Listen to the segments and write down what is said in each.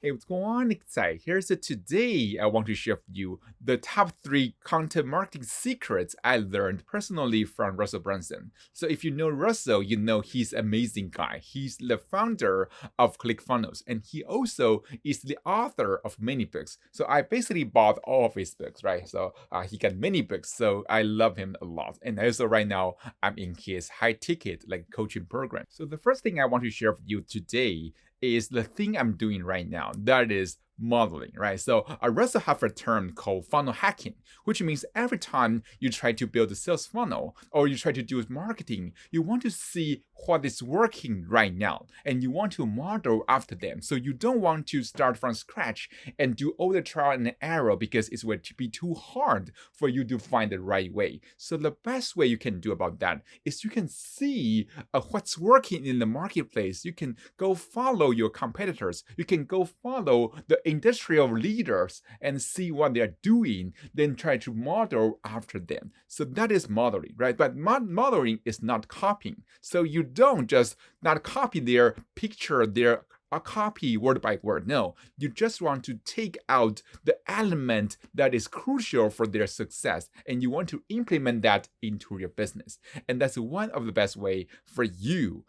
Hey, what's going on, Xai? Here's a today I want to share with you the top 3 content marketing secrets I learned personally from Russell Brunson. So if you know Russell, you know he's an amazing guy. He's the founder of ClickFunnels, and he also is the author of many books. So I basically bought all of his books, right? So he got many books, so I love him a lot. And also right now, I'm in his high ticket like coaching program. So the first thing I want to share with you today is the thing I'm doing right now. That is modeling, right? So I also have a term called funnel hacking, which means every time you try to build a sales funnel or you try to do marketing, you want to see what is working right now and you want to model after them. So you don't want to start from scratch and do all the trial and error because it would be too hard for you to find the right way. So the best way you can do about that is you can see what's working in the marketplace. You can go follow your competitors. You can go follow the industrial leaders and see what they're doing, then try to model after them. So that is modeling, right? But modeling is not copying. So you don't just not copy their picture, their a copy word by word. No, you just want to take out the element that is crucial for their success and you want to implement that into your business. And that's one of the best way for you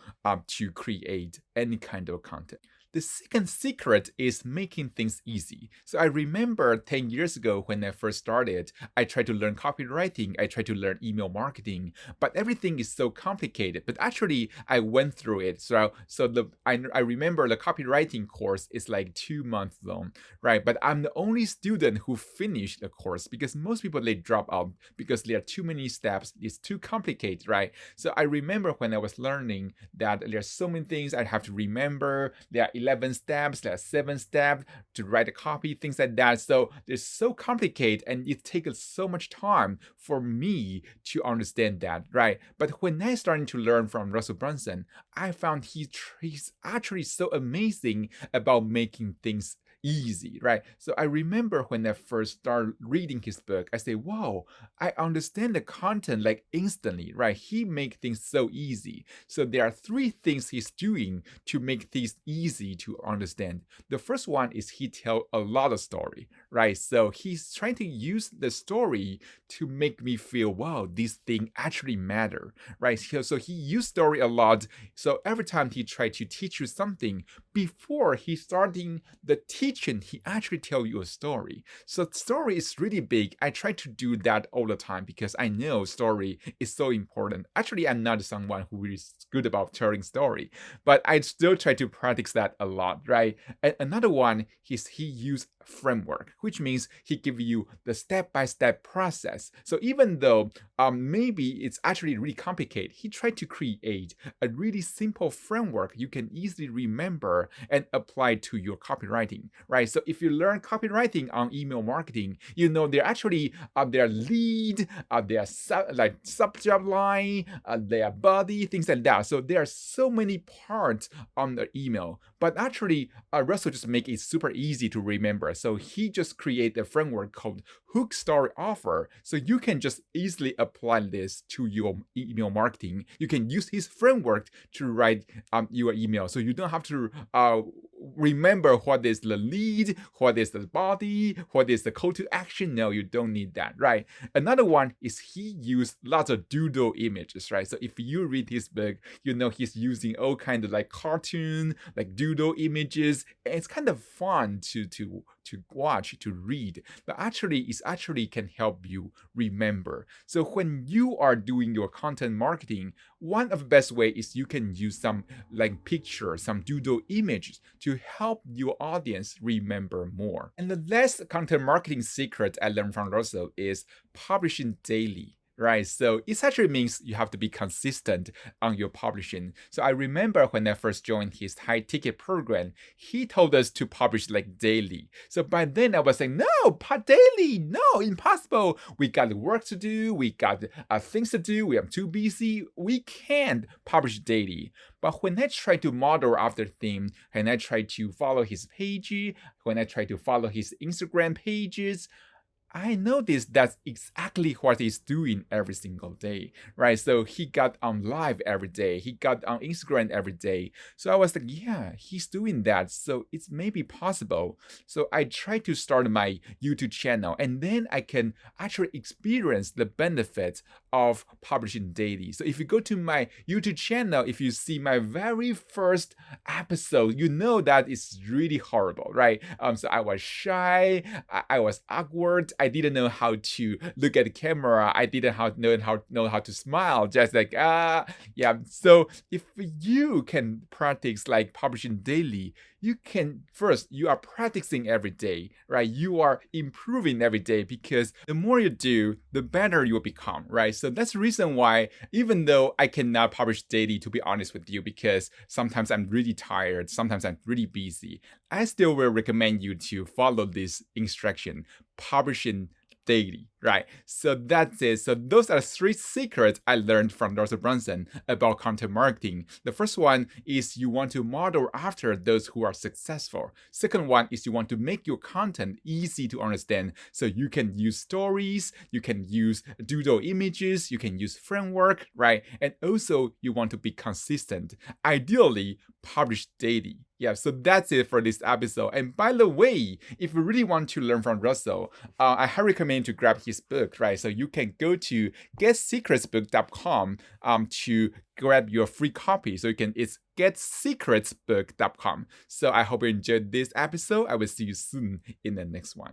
to create any kind of content. The second secret is making things easy. So I remember 10 years ago when I first started, I tried to learn copywriting, I tried to learn email marketing, but everything is so complicated. But actually, I went through it. I remember the copywriting course is like 2 months long, right? But I'm the only student who finished the course because most people, they drop out because there are too many steps. It's too complicated, right? So I remember when I was learning that there's so many things I have to remember. There are 11 steps, there are 7 steps to write a copy, things like that. So it's so complicated and it takes so much time for me to understand that, right? But when I started to learn from Russell Brunson, I found he's actually so amazing about making things easy, right? So I remember when I first started reading his book, I say, wow, I understand the content like instantly, right? He make things so easy. So there are 3 things he's doing to make things easy to understand. The first one is he tell a lot of story, right? So he's trying to use the story to make me feel, wow, this thing actually matter, right? So he used story a lot. So every time he tried to teach you something, before he starting the teaching, he actually tell you a story. So story is really big. I try to do that all the time because I know story is so important. Actually, I'm not someone who is good about telling story, but I still try to practice that a lot, right? And another one is he used framework, which means he give you the step-by-step process. So even though maybe it's actually really complicated, he tried to create a really simple framework you can easily remember and apply to your copywriting, right? So if you learn copywriting on email marketing, you know they're actually their lead, their subject line, their body, things like that. So there are so many parts on the email, but actually Russell just make it super easy to remember. So he just create a framework called Hook Story Offer. So you can just easily apply this to your email marketing. You can use his framework to write your email. So you don't have to remember what is the lead, what is the body, what is the call to action. No, you don't need that, right? Another one is he used lots of doodle images, right? So if you read his book, you know he's using all kind of like cartoon, like doodle images. And it's kind of fun to watch, to read, but actually it actually can help you remember. So when you are doing your content marketing, one of the best way is you can use some like picture, some doodle images to help your audience remember more. And the last content marketing secret I learned from Russell is publishing daily. Right, so it actually means you have to be consistent on your publishing. So I remember when I first joined his high ticket program, he told us to publish like daily. So by then I was saying, no, daily, no, impossible. We got work to do, we got things to do, we are too busy, we can't publish daily. But when I try to model after theme, when I try to follow his page, when I try to follow his Instagram pages, I noticed that's exactly what he's doing every single day, right? So he got on live every day, he got on Instagram every day. So I was like, yeah, he's doing that. So it's maybe possible. So I tried to start my YouTube channel, and then I can actually experience the benefits of publishing daily. So if you go to my YouTube channel, if you see my very first episode, you know that it's really horrible, right? So I was shy, I was awkward, I didn't know how to look at the camera, I didn't know how to smile, just like yeah. So if you can practice like publishing daily, you can first, you are practicing every day, right? You are improving every day, because the more you do, the better you will become, right? So that's the reason why, even though I cannot publish daily, to be honest with you, because sometimes I'm really tired, sometimes I'm really busy, I still will recommend you to follow this instruction, publishing daily, right? So that's it. So those are 3 secrets I learned from Russell Brunson about content marketing. The first one is you want to model after those who are successful. Second one is you want to make your content easy to understand, so you can use stories, you can use doodle images, you can use framework, right? And also you want to be consistent. Ideally, publish daily. Yeah, so that's it for this episode. And by the way, if you really want to learn from Russell, I highly recommend to grab his book, right? So you can go to getsecretsbook.com to grab your free copy. So it's getsecretsbook.com. So I hope you enjoyed this episode. I will see you soon in the next one.